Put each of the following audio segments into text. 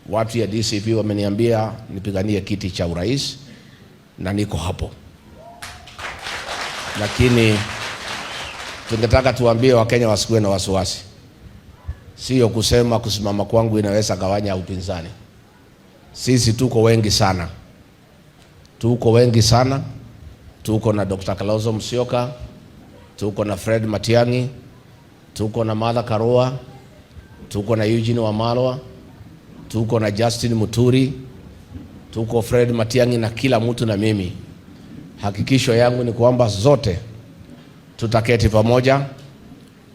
Watu ya DCP wameniambia nipiganie kiti cha urais na niko hapo. Lakini tungetaka tuambie Wakenya wasikuwe na wasiwasi. Sio kusema kusimama kwangu inaweza gawanya upinzani. Sisi tuko wengi sana. Tuko wengi sana. Tuko na Dr. Kalonzo Musyoka, tuko na Fred Matiang'i, tuko na Martha Karua, tuko na Eugene Wamalwa, tuko na Justin Muturi, tuko Fred Matiang'i na kila mtu na mimi. Hakikisho yangu ni kwamba zote tutaketi pamoja,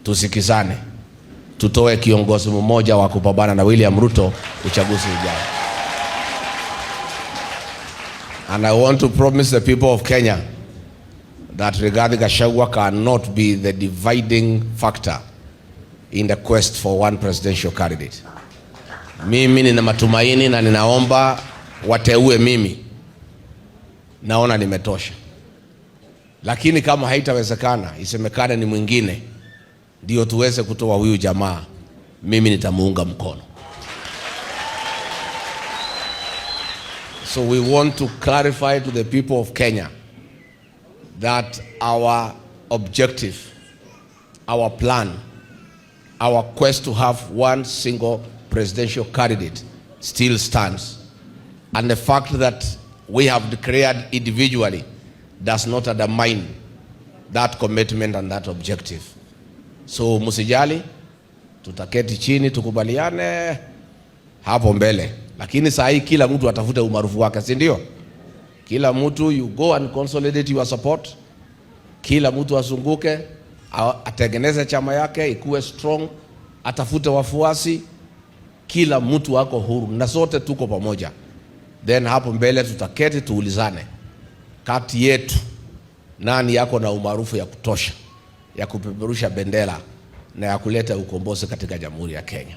tusikizane, tutoe kiongozi mmoja wa kupambana na William Ruto uchaguzi ujao. And I want to promise the people of Kenya that Rigathi Gachagua cannot be the dividing factor in the quest for one presidential candidate. Mimi nina matumaini na ninaomba wateue mimi. Naona nimetosha. Lakini kama haitawezekana, isemekane ni mwingine, ndio tuweze kutoa huyu jamaa, mimi nitamuunga mkono. So we want to clarify to the people of Kenya that our objective, our plan, our quest to have one single presidential candidate still stands. And the fact that we have declared individually does not undermine that commitment and that objective. So musijali, tutaketi chini tukubaliane hapo mbele. Lakini saa hii kila mtu atafute umaarufu wake, si ndio? Kila mtu you go and consolidate your support. Kila mtu azunguke, atengeneze chama yake ikuwe strong, atafute wafuasi. Kila mtu wako huru na sote tuko pamoja. Then hapo mbele tutaketi tuulizane kati yetu nani yako na umaarufu ya kutosha ya kupeperusha bendera na ya kuleta ukombozi katika Jamhuri ya Kenya.